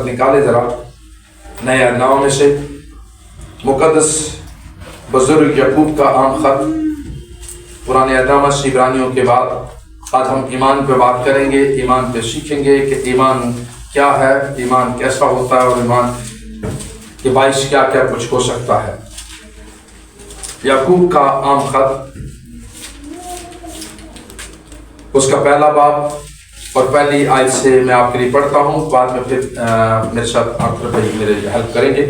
निकाले जरा नए नाम में से मुकद्दस बुजुर्ग याकूब का आम खत पुराने अहद से इब्रानियों के बाद आज हम ईमान पे बात करेंगे, ईमान पे सीखेंगे कि ईमान क्या है, ईमान कैसा होता है और ईमान के बाइस क्या क्या कुछ हो सकता है। याकूब का आम खत उसका पहला बाब और पहली आयत से मैं आपके लिए पढ़ता हूँ, बाद में फिर मेरे साथ आप मेरे हेल्प करेंगे।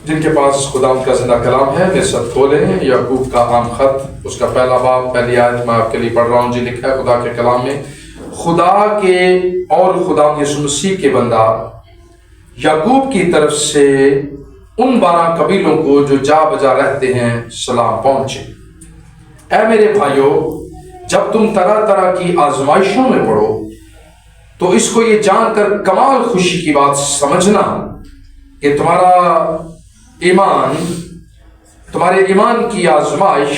जिनके पास खुदा का जिंदा कलाम है मेरे साथ खोलें। याकूब का आम खत उसका पहला बाब पहली आयत मैं आपके लिए पढ़ रहा हूँ। जी लिखा है खुदा के कलाम में, खुदा के और खुदा यीशु मसीह के बंदा याकूब की तरफ से उन 12 कबीलों को जो जा बजा रहते हैं सलाम पहुंचे। ऐ मेरे भाइयों, जब तुम तरह तरह की आजमाइशों में पड़ो तो इसको ये जानकर कमाल खुशी की बात समझना कि तुम्हारे ईमान की आजमाइश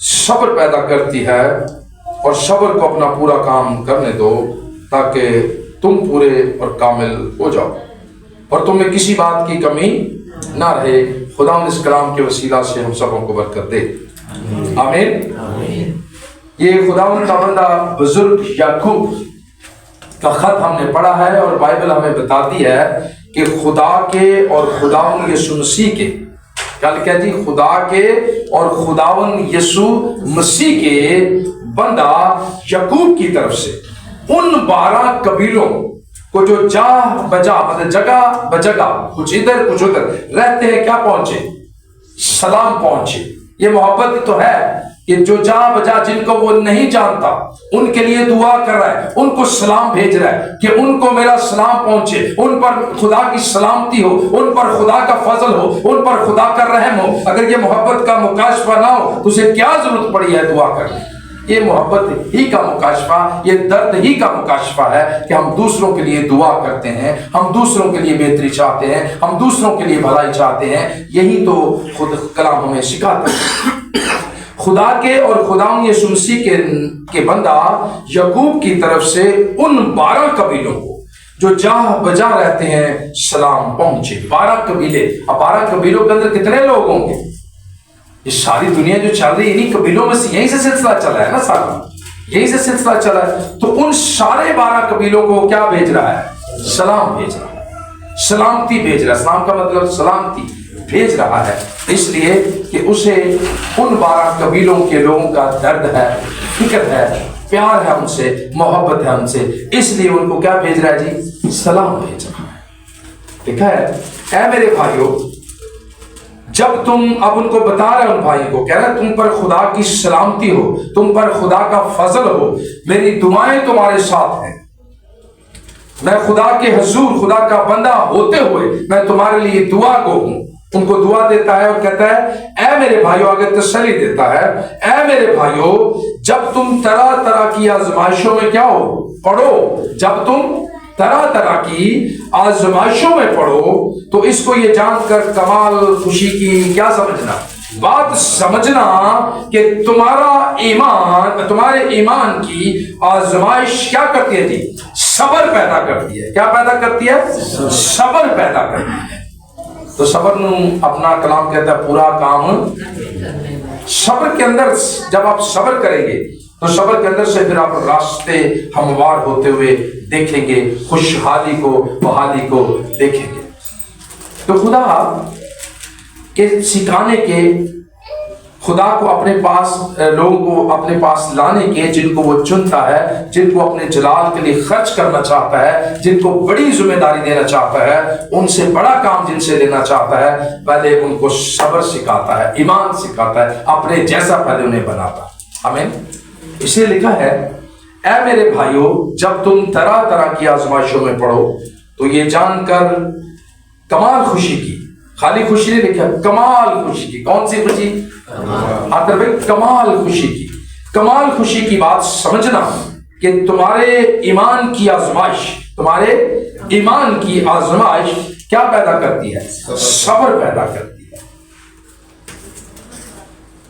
सब्र पैदा करती है, और सब्र को अपना पूरा काम करने दो ताकि तुम पूरे और कामिल हो जाओ और तुम्हें किसी बात की कमी ना रहे। खुदा इस कलाम के वसीला से हम सबों को बरकत दे, आमीन। ये खुदावंद का बंदा बुजुर्ग याकूब का खत हमने पढ़ा है और बाइबल हमें बताती है कि खुदा के और खुदावंद यीशु मसीह के, क्या लिखा जी, खुदा के और खुदावंद यीशु मसीह के बंदा याकूब की तरफ से उन 12 कबीलों को जो जा बजा मतलब जगह बजगह कुछ इधर कुछ उधर रहते हैं क्या पहुंचे, सलाम पहुंचे। ये मोहब्बत तो है कि जो जा बजा जिनको वो नहीं जानता उनके लिए दुआ कर रहा है, उनको सलाम भेज रहा है कि उनको मेरा सलाम पहुंचे, उन पर खुदा की सलामती हो, उन पर खुदा का फजल हो, उन पर खुदा का रहम हो। अगर ये मोहब्बत का मुकाशफा ना हो तो उसे क्या जरूरत पड़ी है दुआ करने। ये मोहब्बत ही का मुकाशफा, ये दर्द ही का मुकाशफा है कि हम दूसरों के लिए दुआ करते हैं, हम दूसरों के लिए बेहतरी चाहते हैं, हम दूसरों के लिए भलाई चाहते हैं। यही तो खुद कलाम हमें सिखाता है। खुदा के और खुदावंद यीशु मसीह के बंदा याकूब की तरफ से उन 12 कबीलों को जो जा बजा रहते हैं सलाम पहुंचे। 12 कबीले, अब 12 कबीलों के अंदर कितने लोग होंगे? ये सारी दुनिया जो चल रही है इन्हीं कबीलों में से, यहीं से सिलसिला चला है ना, सारा यहीं से सिलसिला चला है। तो उन सारे 12 कबीलों को क्या भेज रहा है? सलाम भेज रहा है, सलामती भेज रहा है। सलाम का मतलब सलामती भेज रहा है, इसलिए कि उसे उन 12 कबीलों के लोगों का दर्द है, फिक्र है, प्यार है उनसे, मोहब्बत है उनसे, इसलिए उनको क्या भेज रहा है जी? सलाम भेज रहा है। देखा है, ऐ मेरे भाइयों, जब तुम, अब उनको बता रहे उन भाई को, कह रहे तुम पर खुदा की सलामती हो, तुम पर खुदा का फजल हो, मेरी दुआएं तुम्हारे साथ हैं। मैं खुदा के हुजूर, खुदा का बंदा होते हुए मैं तुम्हारे लिए दुआ को हूं। उनको दुआ देता है और कहता है ऐ मेरे भाइयों, आगे तसल्ली देता है, ऐ मेरे भाइयों, जब तुम तरह तरह की आजमाइशों में क्या हो पढ़ो, जब तुम तरह तरह की आजमाइशों में पढ़ो तो इसको ये जानकर कमाल खुशी की क्या समझना, बात समझना कि तुम्हारे ईमान की आजमाइश क्या करती है जी? सब्र पैदा करती है। क्या पैदा करती है? सब्र पैदा करती है। तो सब्र नू अपना कलाम कहता है पूरा काम। सब्र के अंदर जब आप सब्र करेंगे तो सब्र के अंदर से फिर आप रास्ते हमवार होते हुए देखेंगे, खुशहाली को, बहाली को देखेंगे। तो खुदा के सिखाने के, खुदा को अपने पास, लोगों को अपने पास लाने के, जिनको वो चुनता है, जिनको अपने जलाल के लिए खर्च करना चाहता है, जिनको बड़ी जिम्मेदारी देना चाहता है, उनसे बड़ा काम जिनसे लेना चाहता है, पहले उनको सब्र सिखाता है, ईमान सिखाता है, अपने जैसा पहले उन्हें बनाता है। आमीन। इसलिए लिखा है ऐ मेरे भाइयों, जब तुम तरह तरह की आजमाइशों में पढ़ो तो ये जानकर कमाल खुशी की, खाली खुशी नहीं लिखा, कमाल खुशी की। कौन सी खुशी? कमाल खुशी की। कमाल खुशी की बात समझना कि तुम्हारे ईमान की आजमाइश, तुम्हारे ईमान की आजमाइश क्या पैदा करती है? सब्र पैदा करती है।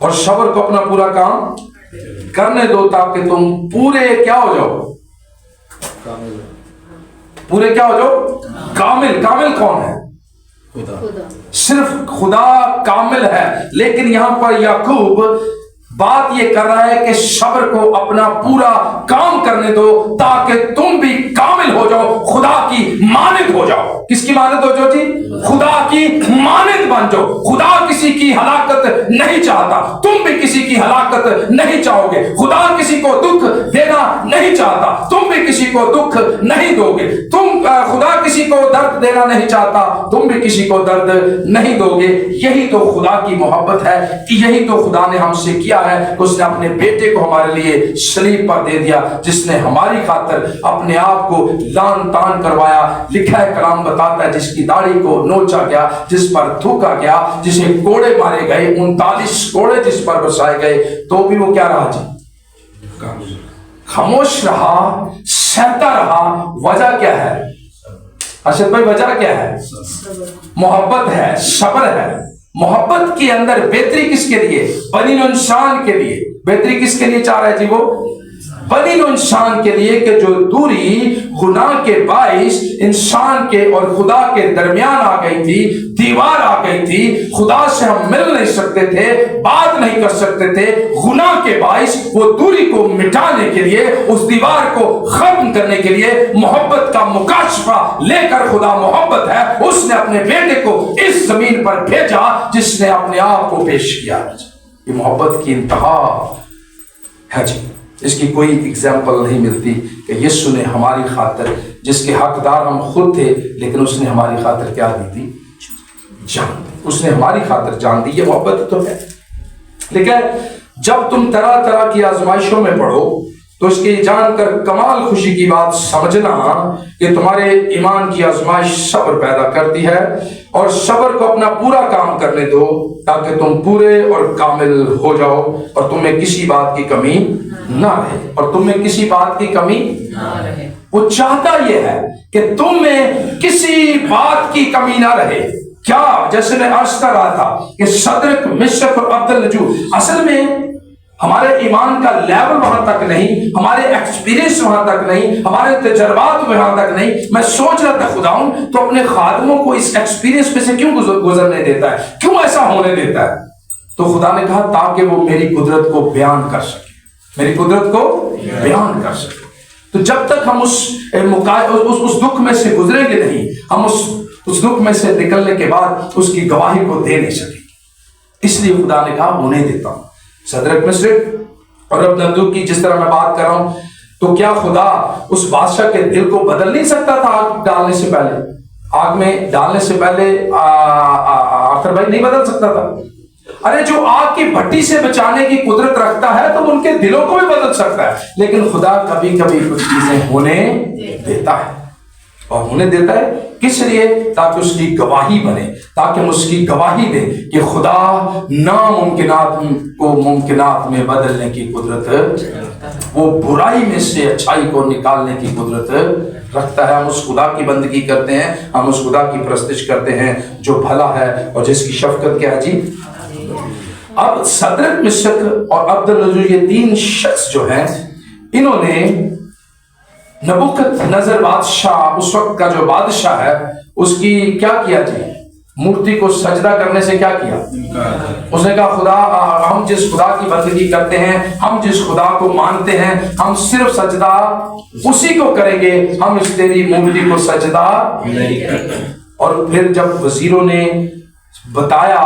और सब्र को अपना पूरा काम करने दो ताकि तुम पूरे क्या हो जाओ? पूरे क्या हो जाओ, कामिल। कामिल कौन है? खुदा। सिर्फ खुदा कामिल है। लेकिन यहां पर याकूब बात ये कर रहा है कि सब्र को अपना पूरा काम करने दो ताकि तुम भी कामिल हो जाओ, खुदा की मानद हो जाओ। किसकी मानद हो जाओ जी? खुदा की मानद बन जाओ। खुदा किसी की हलाकत नहीं चाहता, तुम भी किसी की हलाकत नहीं चाहोगे। खुदा किसी को दुख देना नहीं चाहता, तुम भी किसी को दुख नहीं दोगे। खुदा किसी को दर्द देना नहीं चाहता, तुम भी किसी को दर्द नहीं दोगे। यही तो खुदा की मोहब्बत है, कि यही तो खुदा ने हमसे किया है। उसने अपने बेटे को हमारे लिए सलीब पर दे दिया, जिसने हमारी खातिर अपने आप को लान तान करवाया। लिखा है, कलाम बताता है, जिसकी दाढ़ी को नोचा गया, जिस पर थूका गया, जिसे कोड़े मारे गए, 39 कोड़े जिस पर बरसाए गए, तो भी वो क्या रहा जी? खामोश रहा, सहता रहा। वजह क्या है अर्शद भाई? वजह क्या है? मोहब्बत है, सब्र है। मोहब्बत के अंदर बेहतरी किसके लिए? बनी इंसान के लिए। बेहतरी किसके लिए चाह रहा है जी? वो बनी इंसान के लिए, कि जो दूरी गुनाह के बाइस इंसान के और खुदा के दरमियान आ गई थी, दीवार आ गई थी। खुदा से हम मिल नहीं सकते थे, बात नहीं कर सकते थे। गुनाह के बाइस वो दूरी को मिटाने के लिए, उस दीवार को खत्म करने के लिए मोहब्बत का मुकाशफा लेकर, खुदा मोहब्बत है, उसने अपने बेटे को इस जमीन पर भेजा, जिसने अपने आप को पेश किया। ये मोहब्बत की इंतहा है जी। इसकी कोई एग्जाम्पल नहीं मिलती कि यीशु ने हमारी खातिर, जिसके हकदार हम खुद थे, लेकिन उसने हमारी खातिर क्या दी थी? जान। उसने हमारी खातिर जान दी। ये मोहब्बत तो है। लेकिन जब तुम तरह तरह की आजमाइशों में पढ़ो, तो इसके जानकर कमाल खुशी की बात समझना कि तुम्हारे ईमान की आजमाइश सब्र पैदा करती है, और सब्र को अपना पूरा काम करने दो ताकि तुम पूरे और कामिल हो जाओ, और तुम्हें किसी बात की कमी ना रहे। और तुम्हें किसी बात की कमी ना रहे। वो चाहता यह है कि तुम्हें किसी बात की कमी ना रहे। क्या? जैसे मैं अर्ज कर रहा था कि सदरक, मिशक और अब्दुल-नजूर, असल में हमारे ईमान का लेवल वहां तक नहीं, हमारे एक्सपीरियंस वहां तक नहीं, हमारे तजर्बात वहां तक नहीं। मैं सोच रहा था, खुदाउन तो अपने खादमों को इस एक्सपीरियंस में से क्यों गुजरने देता है, क्यों ऐसा होने देता है? तो खुदा ने कहा ताकि वो मेरी कुदरत को बयान कर सके, मेरी कुदरत को बयान कर सके। तो जब तक हम उस दुख में से गुजरेंगे नहीं, हम उस दुख में से निकलने के बाद उसकी गवाही को दे नहीं सकेंगे। इसलिए खुदा ने कहा होने देता हूं। सदरक, मिशक और अब्दुल की जिस तरह मैं बात कर रहा हूं, तो क्या खुदा उस बादशाह के दिल को बदल नहीं सकता था आग डालने से पहले? आग में डालने से पहले आखिर भाई नहीं बदल सकता था? अरे जो आग की भट्टी से बचाने की कुदरत रखता है, तो उनके दिलों को भी बदल सकता है। लेकिन खुदा कभी कभी कुछ चीजें होने देता है, और होने देता है किस लिए? ताकि उसकी गवाही बने, ताकि हम उसकी गवाही दें कि खुदा नामुमकिनात को मुमकिनात में बदलने की कुदरत, वो बुराई में से अच्छाई को निकालने की कुदरत रखता है। हम उस खुदा की बंदगी करते हैं, हम उस खुदा की प्रस्तिश करते हैं जो भला है और जिसकी शफकत क्या है जी। अब सदरक, मिशक और अब्दुल-नजूर, ये 3 शख्स जो हैं, इन्होंने नबूकदनेस्सर बादशाह, उस वक्त का जो बादशाह है, उसकी क्या किया जी? मूर्ति को सजदा करने से क्या किया? उसने कहा खुदा, हम जिस खुदा की बंदगी करते हैं, हम जिस खुदा को मानते हैं, हम सिर्फ सजदा उसी को करेंगे, हम इस तेरी मूर्ति को सजदा नहीं करते। और फिर जब वजीरों ने बताया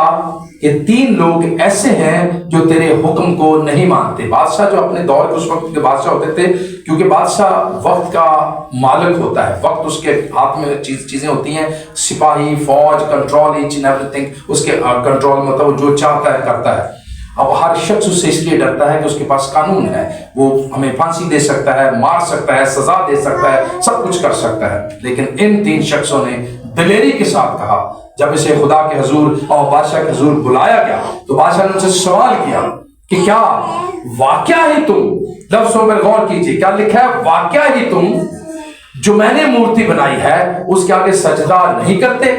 कि 3 लोग ऐसे हैं जो तेरे हुक्म को नहीं मानते। बादशाह जो अपने दौर के उस वक्त के बादशाह होते थे, क्योंकि बादशाह वक्त का मालिक होता है, वक्त उसके हाथ में चीजें होती हैं, सिपाही, फौज, कंट्रोल, ईच एंड एवरीथिंग उसके कंट्रोल में, मतलब जो चाहता है करता है। अब हर शख्स उससे इसलिए डरता है कि उसके पास कानून है, वो हमें फांसी दे सकता है, मार सकता है, सजा दे सकता है, सब कुछ कर सकता है। लेकिन इन 3 शख्सों ने दिलेरी के साथ कहा, जब इसे खुदा के हुजूर और बादशाह के हुजूर बुलाया गया, तो बादशाह ने उनसे सवाल किया कि क्या वाकया ही तुम, लफ्ज़ों पर गौर कीजिए, क्या लिखा है? वाकया ही तुम जो मैंने मूर्ति बनाई है उसके आगे सजदा नहीं करते?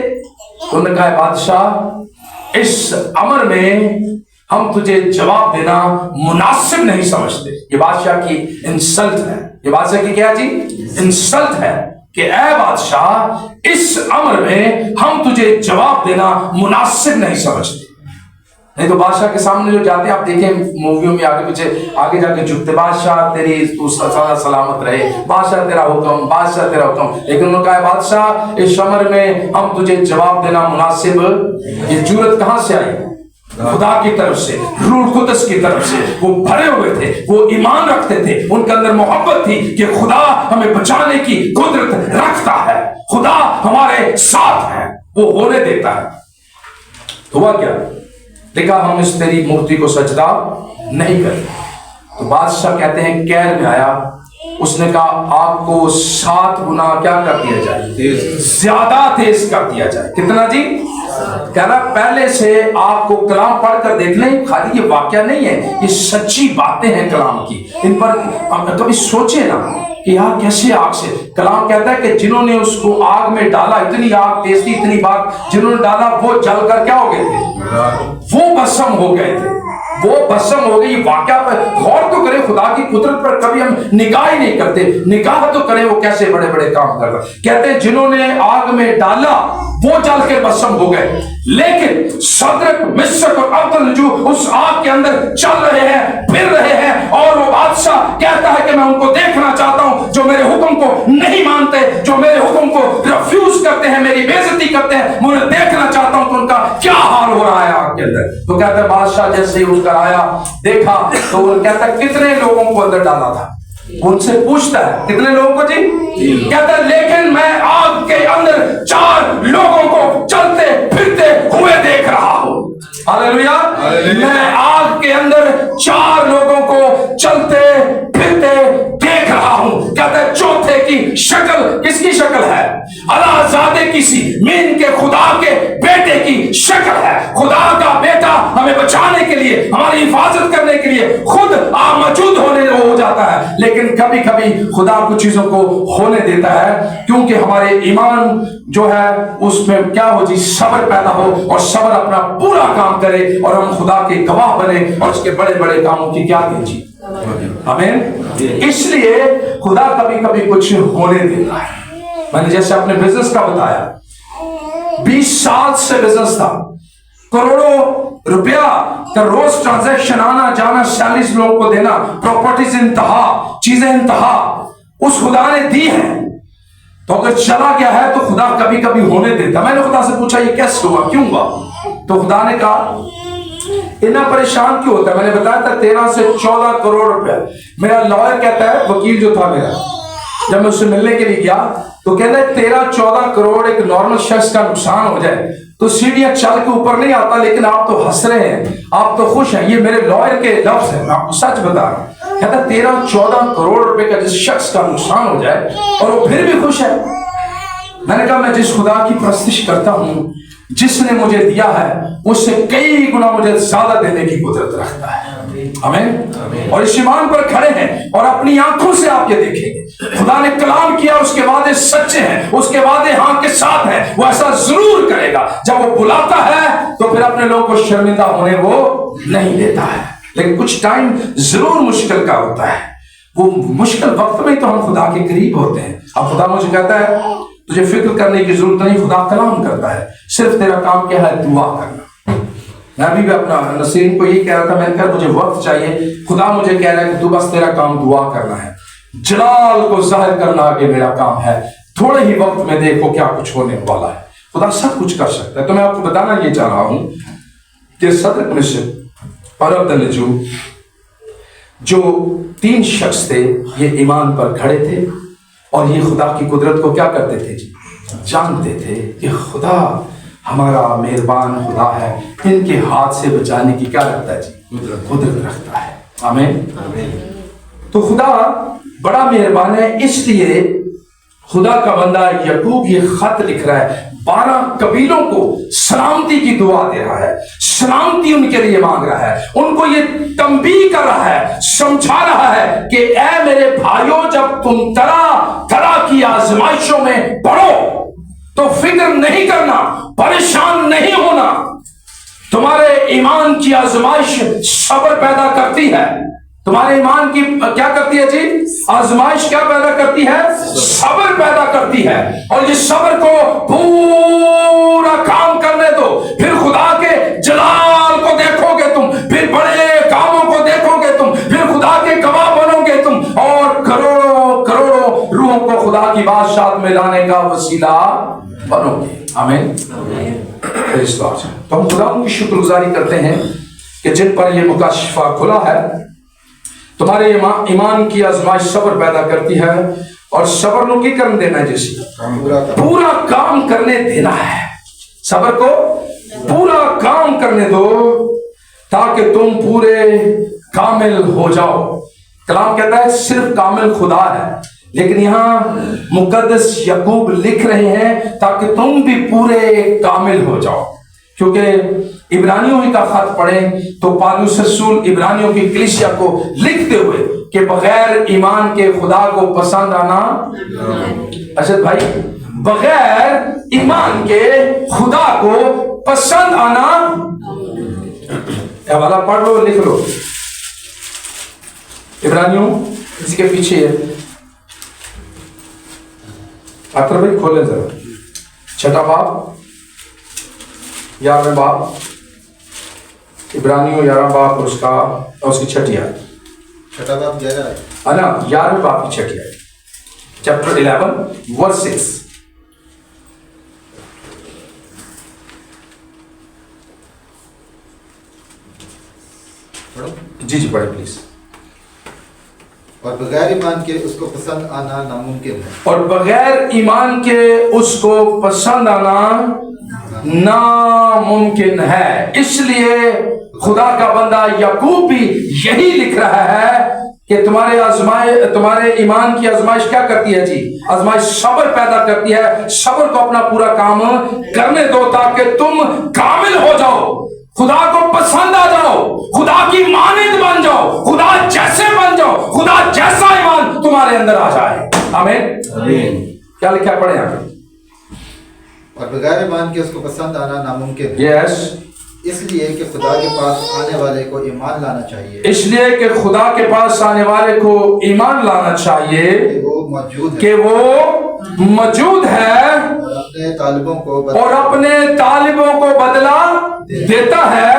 उन्होंने कहा बादशाह, इस अमर में हम तुझे जवाब देना मुनासिब नहीं समझते। ये बादशाह की इंसल्ट है, ये बादशाह की क्या जी? इंसल्ट है کہ اے بادشاہ اس امر میں ہم تجھے جواب دینا مناسب نہیں سمجھتے. نہیں تو بادشاہ کے سامنے جو جاتے ہیں آپ دیکھیں موویوں میں آگے پیچھے آگے جا کے جھکتے, بادشاہ تیری تو سلامت رہے, بادشاہ تیرا حکم, بادشاہ تیرا حکم. لیکن انہوں نے کہا بادشاہ اس امر میں ہم تجھے جواب دینا مناسب. یہ جرأت کہاں سے آئی؟ خدا کی طرف سے, روح القدس کی طرف سے. وہ بھرے ہوئے تھے, وہ ایمان رکھتے تھے, ان کے اندر محبت تھی کہ خدا ہمیں بچانے کی قدرت رکھتا ہے, خدا ہمارے ساتھ ہے, وہ ہونے دیتا ہے. تو ہوا کیا؟ دیکھا ہم اس تیری مورتی کو سجدہ نہیں کرتے. تو بادشاہ کہتے ہیں کیر میں آیا, اس نے کہا آپ کو 7 گنا کیا کر دیا جائے, زیادہ تیز کر دیا جائے. کتنا جی؟ کہہ رہا پہلے سے آپ کو کلام پڑھ کر دیکھ لیں, خالی یہ واقعہ نہیں ہے, یہ سچی باتیں ہیں کلام کی, ان پر کبھی سوچے نا کہ یار کیسے آگ سے. کلام کہتا ہے کہ جنہوں نے اس کو آگ میں ڈالا, اتنی آگ تیز تھی, اتنی بات جنہوں نے ڈالا وہ جل کر کیا ہو گئے تھے, وہ بھسم ہو گئے تھے, وہ بھسم ہو گئی. واقعہ پر غور تو کرے, خدا کی قدرت پر کبھی ہم نگاہ ہی نہیں کرتے. نگاہ تو کرے وہ کیسے بڑے بڑے کام کر رہا. کہتے ہیں جنہوں نے آگ میں ڈالا وہ جل کے بھسم ہو گئے, لیکن صدرک مشک اور عبدالنجو اس آگ کے اندر چل رہے ہیں, پھر رہے ہیں. اور وہ بادشاہ کہتا ہے کہ میں ان کو دیکھنا چاہتا ہوں جو میرے حکم کو نہیں مانتے, جو میرے حکم کو ریفیوز کرتے ہیں, میری بے عزتی کرتے ہیں. میں انہیں دیکھنا چاہتا ہوں کہ ان کا کیا حال ہو رہا ہے آگ کے اندر. تو کہتا ہے بادشاہ جیسے ہی اٹھ کر آیا دیکھا تو وہ کہتا ہے کتنے لوگوں کو اندر ڈالا تھا. ان سے پوچھتا ہے کتنے لوگوں کو جی؟ کہتا ہے لیکن میں آگ کے اندر 4 لوگوں کو چلتے پھرتے ہوئے دیکھ رہا ہوں. ہاللیلویا. میں آگ کے اندر 4 لوگوں کو چلتے پھرتے دیکھ رہا ہوں. کہتا ہے چوتھے کی شکل کس کی شکل ہے؟ اللہ زادے کی سی, مین کے خدا کے بیٹے کی شکل ہے. خدا کا بیٹا ہمیں بچانے کے لیے, ہماری حفاظت کرنے کے لیے خود موجود ہونے ہو جاتا ہے. لیکن کبھی کبھی خدا کچھ چیزوں کو ہونے دیتا ہے کیونکہ ہمارے ایمان جو ہے اس میں کیا ہو جی, صبر پیدا ہو, اور صبر اپنا پورا کام کرے اور ہم خدا کے گواہ بنے اور اس کے بڑے بڑے کاموں کی کیا دیں جی. آمین. اس لیے خدا کبھی کبھی کچھ ہونے دیتا ہے. میں نے جیسے اپنے بزنس کا بتایا, 20 سال سے بزنس تھا, کروڑوں روپیہ کا روز ٹرانزیکشن, آنا جانا, 46 لوگوں کو دینا, پراپرٹیز انتہا, چیزیں انتہا, اس خدا نے دی ہیں. تو اگر چلا گیا ہے تو خدا کبھی کبھی ہونے دیتا. میں نے خدا سے پوچھا یہ کیسے ہوا, کیوں ہوا؟ تو خدا نے کہا اتنا پریشان کیوں ہوتا ہے. میں نے بتایا تھا 13 سے 14 کروڑ روپے. میرا لائر کہتا ہے, وکیل جو تھا میرا, جب میں اس سے ملنے کے لیے گیا تو کہتا ہے 13-14 کروڑ ایک نارمل شخص کا نقصان ہو جائے تو سیڑھیاں چل کے اوپر نہیں آتا, لیکن آپ تو ہنس رہے ہیں, آپ تو خوش ہیں. یہ میرے لائر کے لفظ ہیں, میں آپ کو سچ بتا رہا ہوں. کہتا ہے 13-14 کروڑ روپے کا جس شخص کا نقصان ہو جائے اور وہ پھر بھی خوش ہے. میں نے کہا میں جس خدا کی پرستش کرتا ہوں, جس نے مجھے دیا ہے, اس سے کئی گنا مجھے زیادہ دینے کی قدرت رکھتا ہے. آمین. اور اس ایمان پر کھڑے ہیں اور اپنی آنکھوں سے آپ یہ دیکھیں گے خدا نے کلام کیا, اس کے وعدے سچے ہیں, اس کے وعدے ہاں کے ساتھ ہیں. وہ ایسا ضرور کرے گا. جب وہ بلاتا ہے تو پھر اپنے لوگوں کو شرمندہ ہونے وہ نہیں دیتا ہے. لیکن کچھ ٹائم ضرور مشکل کا ہوتا ہے. وہ مشکل وقت میں تو ہم خدا کے قریب ہوتے ہیں. اب خدا مجھے کہتا ہے تجھے فکر کرنے کی ضرورت نہیں, خدا کلام کرتا ہے, صرف تیرا کام کیا ہے, دعا کرنا. میں ابھی بھی اپنا نصیرین کو یہی کہہ رہا تھا, میں نے کہا مجھے وقت چاہیے. خدا مجھے کہہ رہا ہے کہ تو بس تیرا کام دعا کرنا ہے, جلال کو ظاہر کرنا آگے میرا کام ہے. تھوڑے ہی وقت میں دیکھو کیا کچھ ہونے والا ہے. خدا سب کچھ کر سکتا ہے. تو میں آپ کو بتانا یہ چاہ رہا ہوں کہ صدرک مشک اور عبدالنجو جو 3 شخص تھے, یہ ایمان پر کھڑے تھے اور یہ خدا کی قدرت کو کیا کرتے تھے جی, جانتے تھے کہ خدا ہمارا مہربان خدا ہے, ان کے ہاتھ سے بچانے کی کیا رکھتا ہے جی, قدرت رکھتا ہے. آمین. تو خدا بڑا مہربان ہے. اس لیے خدا کا بندہ یعقوب یہ خط لکھ رہا ہے, 12 قبیلوں کو سلامتی کی دعا دے رہا ہے, سلامتی ان کے لیے مانگ رہا ہے, ان کو یہ تنبیہ کر رہا ہے, سمجھا رہا ہے کہ اے میرے بھائیوں, جب تم طرح کی آزمائشوں میں پڑو تو فکر نہیں کرنا, پریشان نہیں ہونا. تمہارے ایمان کی آزمائش صبر پیدا کرتی ہے, तुम्हारे ईमान की क्या करती है जी? आजमाइश क्या पैदा करती है? सब्र पैदा करती है। और ये सब्र को पूरा काम करने दो, फिर खुदा के जलाल को देखोगे तुम, फिर बड़े कामों को देखोगे तुम, फिर खुदा के गवाह बनोगे तुम, और करोड़ों करोड़ों रूहों को खुदा की बादशाहत में लाने का वसीला बनोगे। आमीन। तो हम खुदा की शुक्रगुजारी करते हैं कि जिन पर ये मुकाशिफा खुला है। तुम्हारे ईमान की आजमाइश सब्र पैदा करती है, और सब्र नु की करने देना है, जैसे पूरा काम करने देना है। सब्र को पूरा काम करने दो ताकि तुम पूरे कामिल हो जाओ। कलाम कहता है सिर्फ कामिल खुदा है, लेकिन यहाँ मुकद्दस याकूब लिख रहे हैं ताकि तुम भी पूरे कामिल हो जाओ। क्योंकि इब्रानियों ही का खत पढ़ें तो पौलुस रसूल इब्रानियों की कलीसिया को लिखते हुए कि बगैर ईमान के खुदा को पसंद आना, अशद भाई, बगैर ईमान के खुदा को पसंद आना, हवाला पढ़ लो, लिख लो, इब्रानियों इसके पीछे है, अतर भाई खोले जरा, 6वां बाब, 11वें बाब, इब्रानियों 11वां बाब और उसकी 6ठी आयत, 6वां बाब 11 है ना, 11वें बाब की 6ठी आयत, चैप्टर 11 वर्स 6। जी जी पढ़े प्लीज। और बगैर ईमान के उसको पसंद आना नामुमकिन है, और बगैर ईमान के उसको पसंद आना नामुमकिन है। इसलिए खुदा का बंदा याकूब भी यही लिख रहा है कि तुम्हारे ईमान की आजमाइश क्या करती है जी? आजमाइश सब्र पैदा करती है। सब्र को अपना पूरा काम करने दो ताकि तुम कामिल हो जाओ, खुदा को पसंद आ जाओ, खुदा की मानिंद बन जाओ, खुदा जैसे बन जाओ, खुदा जैसा ईमान तुम्हारे अंदर आ जाए। आमीन। क्या लिखा है, पढ़े आगे। और बगैर ईमान के उसको पसंद आना नामुमकिन है। यस, इसलिए कि खुदा के पास आने वाले को ईमान लाना चाहिए, इसलिए कि खुदा के पास आने वाले को ईमान लाना चाहिए कि वो मौजूद है, कि वो मौजूद है और अपने तालिबों को और अपने तालिबों को बदला देता है।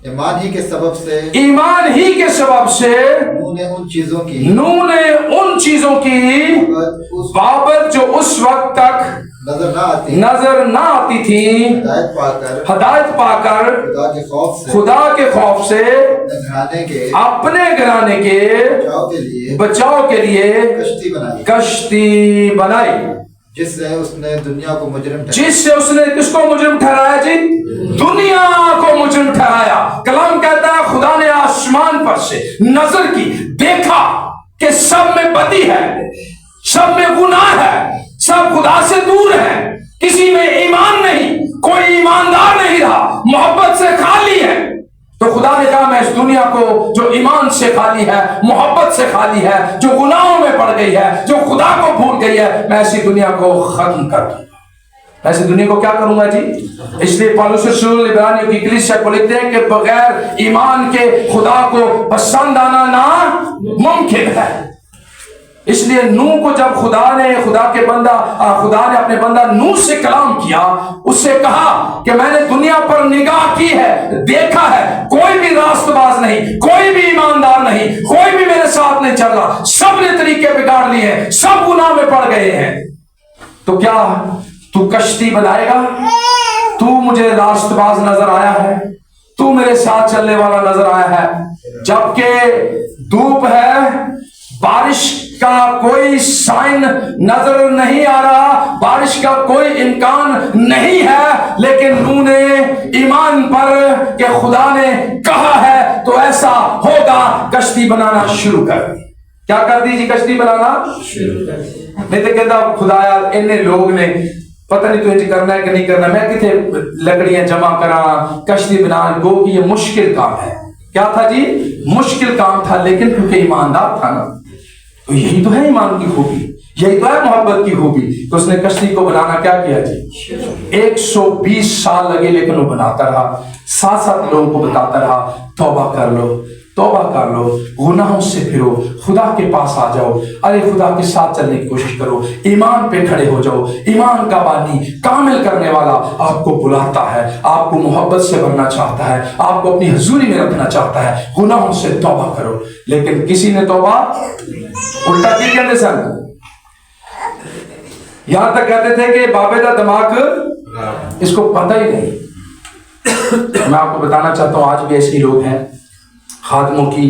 ईमान ही के सबब से, ईमान ही के सबब से उन्होंने उन चीजों की बाबत जो उस वक्त तक नजर ना आती थी, हदायत पाकर खुदा के खौफ से अपने घराने के बचाव के लिए कश्ती बनाई, जिससे उसने दुनिया को मुजरिम ठहराया। जिससे उसने किसको मुजरिम ठहराया जी? दुनिया को मुजरिम ठहराया। कलाम कहता है खुदा ने आसमान पर से नजर की, देखा कि सब में बदी है, सब में गुनाह है, सब खुदा से दूर है, किसी में ईमान नहीं, कोई ईमानदार नहीं रहा, मोहब्बत से खाली है। तो खुदा ने कहा मैं इस दुनिया को जो ईमान से खाली है, मोहब्बत से खाली है, जो गुनाहों में पड़ गई है, जो खुदा को भूल गई है, मैं ऐसी दुनिया को खत्म कर दूंगा। ऐसी दुनिया को क्या करूंगा जी? इसलिए पौलुस रसूल इब्रानियों की कलीसिया को लिखते हैं कि बगैर ईमान के खुदा को पसंद आना नामुमकिन है। इसलिए नूह को जब खुदा ने अपने बंदा नूह से कलाम किया, उससे कहा कि मैंने दुनिया पर निगाह की है, देखा है, कोई भी रास्तबाज नहीं, कोई भी ईमानदार नहीं, कोई भी मेरे साथ नहीं चल रहा, सब ने तरीके बिगाड़ लिए हैं, सब गुनाह में पड़ गए हैं। तो क्या तू कश्ती बनाएगा? तू मुझे रास्तबाज नजर आया है, तू मेरे साथ चलने वाला नजर आया है, जबकि धूप है, बारिश का कोई साइन नजर नहीं आ रहा, बारिश का कोई इम्कान नहीं है, लेकिन नूह ने ईमान पर कि खुदा ने कहा है तो ऐसा होगा, कश्ती बनाना शुरू कर दी। क्या कर दी जी? कश्ती बनाना शुरू कर दी। नहीं तो कहता खुदा यार इन्हें लोग ने पता नहीं तुझे करना है कि नहीं करना, मैं किथे लकड़ियां जमा करा, कश्ती बना, गो कि ये मुश्किल काम है। क्या था जी? मुश्किल काम था, लेकिन क्योंकि ईमानदार था ना, तो यही तो है ईमान की खूबी, यही तो है मोहब्बत की खूबी। तो उसने कश्ती को बनाना क्या किया जी? 120 साल लगे, लेकिन वो बनाता रहा, 7 लोगों को बताता रहा तौबा कर लो, तौबा कर लो, गुनाहों से फिरो, खुदा के पास आ जाओ, अरे खुदा के साथ चलने की कोशिश करो, ईमान पे खड़े हो जाओ। ईमान का बानी, कामिल करने वाला आपको बुलाता है, आपको मोहब्बत से भरना चाहता है, आपको अपनी हजूरी में रखना चाहता है। गुनाहों से तौबा करो। लेकिन किसी ने तौबा उल्टा की कहते सन, यहां तक कहते थे कि बाबे का दिमाग इसको पता ही नहीं। मैं आपको बताना चाहता हूं, आज भी ऐसे लोग हैं, खादमों की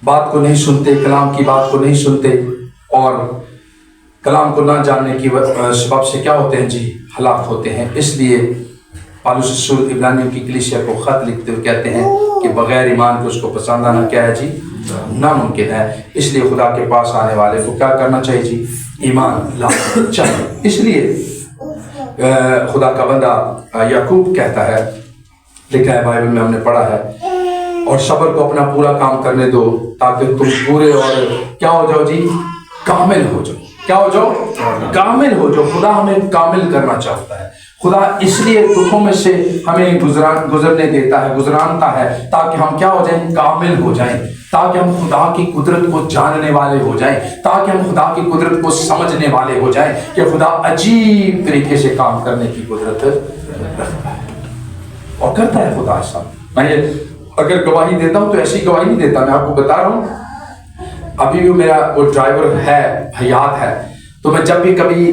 बात को नहीं सुनते, कलाम की बात को नहीं सुनते, और कलाम को ना जानने की सबब से क्या होते हैं जी, हलाक होते हैं। इसलिए पौलुस रसूल इब्रानियों की कलीसिया को खत लिखते हुए कहते हैं कि बगैर ईमान के उसको पसंद आना क्या है जी, नामुमकिन है। इसलिए खुदा के पास आने वाले को क्या करना चाहिए जी, ईमान लाना चाहिए। इसलिए खुदा का बंदा याकूब कहता है, लिखा है बाइबल में, हमने पढ़ा है, और सब्र को अपना पूरा काम करने दो ताकि तुम पूरे और क्या हो जाओ जी, कामिल हो जाओ। क्या हो जाओ, कामिल हो जाओ। खुदा हमें कामिल करना चाहता है। खुदा इसलिए दुखों में से हमें गुजरने देता है, गुजरानता है, ताकि हम क्या हो जाएं, कामिल हो जाएं, ताकि हम खुदा की कुदरत को जानने वाले हो जाएं, ताकि हम खुदा की कुदरत को समझने वाले हो जाएं कि खुदा अजीब तरीके से काम करने की कुदरत रखता है और करता है खुदा ऐसा। मैं अगर गवाही देता हूं तो ऐसी गवाही नहीं देता, मैं आपको बता रहा हूं। अभी भी मेरा वो ड्राइवर है, हयात है, तो मैं जब भी कभी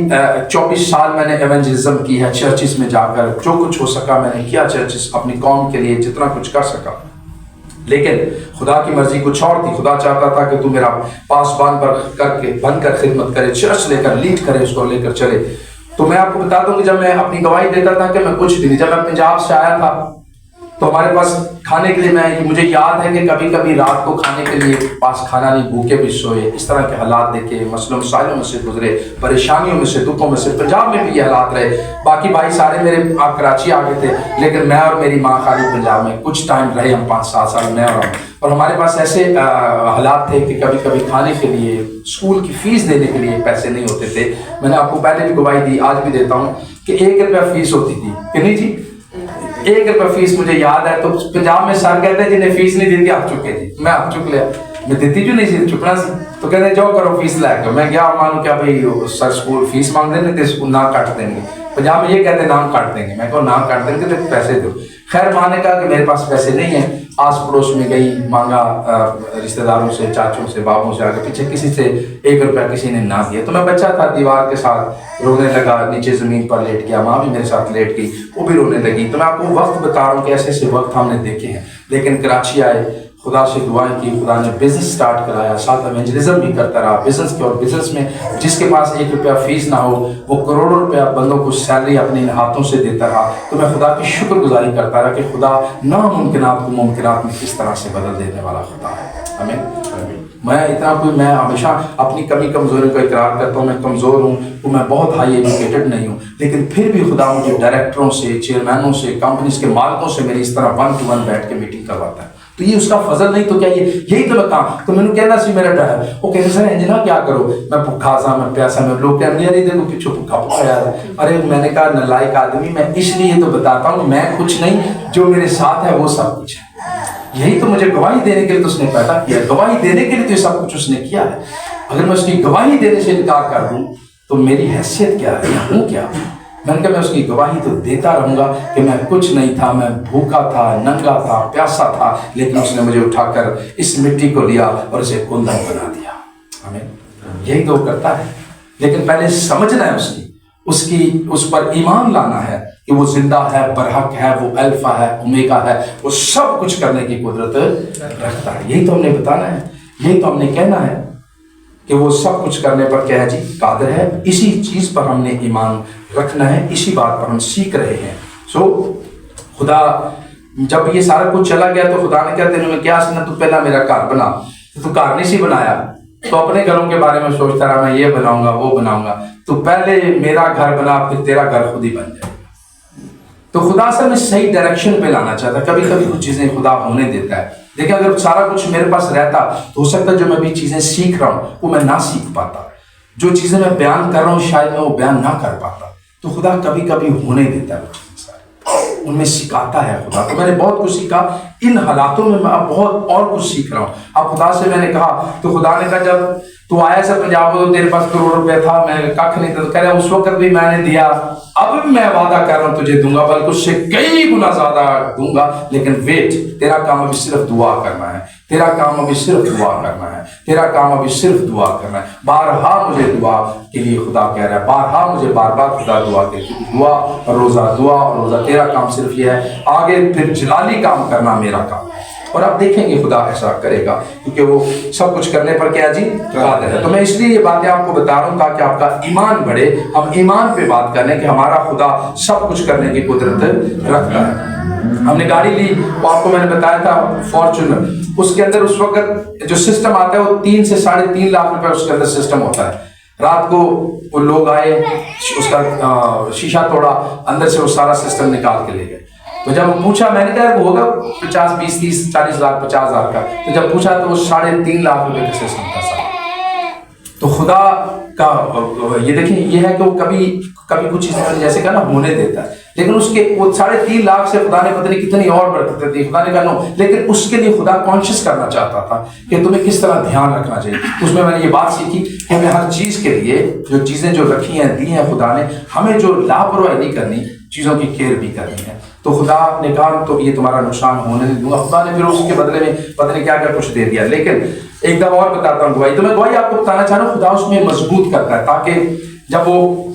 24 साल मैंने एवेंजलिज्म की है, चर्चिस में जाकर जो कुछ हो सका मैंने किया, चर्चिस अपनी कौम के लिए जितना कुछ कर सका। लेकिन खुदा की मर्जी कुछ और थी। खुदा चाहता था कि तू मेरा पासबान बनकर खिदमत करे, चर्च लेकर लीड करे, उसको लेकर चले। तो मैं आपको बता दूं कि जब मैं अपनी गवाही देता था कि मैं कुछ भी नहीं, जब मैं पंजाब से आया था तो हमारे पास खाने के लिए, मुझे याद है कि कभी कभी रात को खाने के लिए पास खाना नहीं, भूखे भी सोए। इस तरह के हालात देखे, मसलों मसाइलों में से गुजरे, परेशानियों में से, दुखों में से। पंजाब में भी ये हालात रहे। बाकी भाई सारे मेरे कराची आ गए थे, लेकिन मैं और मेरी माँ खाली पंजाब में कुछ टाइम रहे, हम 5-7 साल, मैं और हमारे पास ऐसे हालात थे कि कभी कभी खाने के लिए, स्कूल की फीस देने के लिए पैसे नहीं होते थे। मैंने आपको पहले भी गवाही दी, आज भी देता हूँ कि 1 रुपया फीस होती थी कि नहीं जी, 1 रुपया फीस मुझे याद है। तो पंजाब में सर कहते हैं जिन्हें फीस नहीं देती आप चुके जी, मैं आप चुक लिया, मैं देती जो नहीं सी चुकना सी। तो कहते जाओ करो फीस लैके। मैं गया, मानो क्या भाई सर स्कूल फीस मांग देंगे तो स्कूल ना काट देंगे। पंजाब में ये कहते हैं नाम काट देंगे। मैं कहो नाम काट देंगे तो पैसे दो। खैर माँ ने कहा कि मेरे पास पैसे नहीं है। आस पड़ोस में गई, मांगा, रिश्तेदारों से, चाचों से, बाबों से, आगे पीछे किसी से 1 रुपया किसी ने ना दिया। तो मैं बच्चा था, दीवार के साथ रोने लगा, नीचे जमीन पर लेट गया, माँ भी मेरे साथ लेट गई, वो भी रोने लगी। तो मैं आपको वक्त बता रहा हूँ कि ऐसे ऐसे वक्त हमने देखे हैं। लेकिन कराची आए, खुदा से दुआएं की, खुदा ने बिजनेस स्टार्ट कराया, साथ एवेंजलिज्म भी करता रहा बिजनेस के। और बिजनेस में जिसके पास 1 रुपया फीस ना हो वो करोड़ों रुपया बंदों को सैलरी अपने इन हाथों से देता रहा। तो मैं खुदा की शुक्रगुजारी करता रहा कि खुदा नामुमकिनात को मुमकिनात में किस तरह से बदल देने वाला खुदा है। हमें मैं हमेशा अपनी कमी कमजोरी का इकरार करता हूँ। मैं कमज़ोर हूँ, तो मैं बहुत हाई एजुकेटेड नहीं हूँ, लेकिन फिर भी खुदा मुझे डायरेक्टरों से, चेयरमैनों से, कंपनीज के मालिकों से मेरी इस तरह 1 to 1 बैठ के मीटिंग करवाता है। तो ये उसका फजल नहीं तो क्या, ये यही तो मैं काम। तो मैंने कहना सी मेरा डर है, वो कहते सर इंजना क्या करो, मैं भूखा सा, मैं प्यासा, मैं लोग कहते अरे देखो पीछे भूखा भूखा यार। अरे मैंने कहा नालायक आदमी, मैं इसलिए तो बताता हूँ मैं कुछ नहीं, जो मेरे साथ है वो सब कुछ है। यही तो मुझे गवाही देने के लिए तो उसने पैदा किया, गवाही देने के लिए तो सब कुछ उसने किया है। अगर मैं उसकी गवाही देने से इनकार कर दूं तो मेरी हैसियत क्या है, हूँ क्या? मैंने कहा मैं उसकी गवाही तो देता रहूंगा कि मैं कुछ नहीं था, मैं भूखा था, नंगा था, प्यासा था, लेकिन उसने मुझे उठाकर इस मिट्टी को लिया और इसे कुंदन बना दिया। हमें यही तो करता है। लेकिन पहले समझना है उसकी उस पर ईमान लाना है कि वो जिंदा है, बरहक है, वो अल्फा है, ओमेगा है, वो सब कुछ करने की कुदरत रखता है। यही तो हमने बताना है, यही तो हमने कहना है कि वो सब कुछ करने पर क्या है जी, कादिर है। इसी चीज पर हमने ईमान रखना है, इसी बात पर हम सीख रहे हैं। खुदा जब ये सारा कुछ चला गया तो खुदा ने क्या तेरे में क्या सुना, तू पहला मेरा घर बना। तो घर नहीं सी बनाया, तो अपने घरों के बारे में सोचता रहा, मैं ये बनाऊंगा, वो बनाऊंगा। तो पहले मेरा घर बना, फिर तेरा घर खुद ही बन जाए। तो खुदा असल में सही डायरेक्शन पे लाना चाहता है। कभी कभी कुछ चीजें खुदा होने देता है। देखिए अगर सारा कुछ मेरे पास रहता तो हो सकता है जो मैं भी चीजें सीख रहा हूँ वो मैं ना सीख पाता, जो चीजें मैं बयान कर रहा हूँ शायद मैं वो बयान ना कर पाता। तो खुदा कभी कभी होने देता है ان میں سکھاتا ہے خدا. تو میں نے بہت کچھ سیکھا ان حالاتوں میں. میں اب بہت اور کچھ سیکھ رہا ہوں. اب خدا سے میں نے کہا تو خدا نے کہا جب تو آیا سے پنجاب تو تیرے پاس کروڑ روپے تھا, میں کھ نہیں تھا. تو کہہ رہا اس وقت بھی میں نے دیا, اب میں وعدہ کر رہا ہوں تجھے دوں گا, بلکہ اس سے کئی گنا زیادہ دوں گا. لیکن ویٹ, تیرا کام ابھی صرف دعا کرنا ہے, تیرا کام ابھی صرف دعا کرنا ہے, تیرا کام ابھی صرف دعا کرنا ہے. بارہا مجھے دعا کے لیے خدا کہہ رہا ہے, بارہا مجھے بار بار خدا دعا کے دعا اور روزہ, تیرا کام صرف یہ ہے. آگے پھر جلالی کام کرنا میرا کام. اور آپ دیکھیں گے خدا ایسا کرے گا, کیونکہ وہ سب کچھ کرنے پر کیا جی قادر ہے. تو میں اس لیے یہ باتیں آپ کو بتا رہا ہوں تاکہ آپ کا ایمان بڑھے. ہم ایمان پہ بات کر لیں کہ ہمارا خدا سب کچھ کرنے کی قدرت رکھتا ہے. ہم نے گاڑی لی, وہ آپ کو میں نے بتایا تھا فارچونر, اس کے اندر اس وقت جو سسٹم آتا ہے وہ 3 سے 3.5 لاکھ روپے اس کے اندر سسٹم ہوتا ہے. رات کو وہ لوگ آئے, اس کا شیشہ توڑا, اندر سے وہ سارا سسٹم نکال کے لے گئے. تو جب پوچھا, میں نے کہا وہ ہوگا 50, 20, 30, 40 لاکھ 50 ہزار کا. تو جب پوچھا تو وہ 3.5 لاکھ روپے کا سسٹم تھا سارا. تو خدا کا یہ دیکھیں, یہ ہے کہ وہ کبھی کچھ چیزیں جیسے کہا نا ہونے دیتا ہے, لیکن اس کے وہ 3.5 لاکھ سے خدا نے پتہ نہیں کتنی اور برکتیں دی. خدا نے کہا نو, لیکن اس کے لیے خدا کانشیس کرنا چاہتا تھا کہ تمہیں کس طرح دھیان رکھنا چاہیے. اس میں نے یہ بات سیکھی کہ ہمیں ہر چیز کے لیے جو چیزیں جو رکھی ہیں دی ہیں خدا نے, ہمیں جو لاپرواہی نہیں کرنی, چیزوں کی کیئر بھی کرنی ہے. تو خدا نے کہا تو یہ تمہارا نقصان ہونے نہیں دوں گا. خدا نے پھر اس کے بدلے میں پتہ نہیں کیا کچھ دے دیا. لیکن ایک دفعہ اور بتاتا ہوں گواہی. تو میں گواہی آپ کو بتانا چاہ رہا ہوں, خدا اس میں مضبوط کرتا ہے تاکہ جب وہ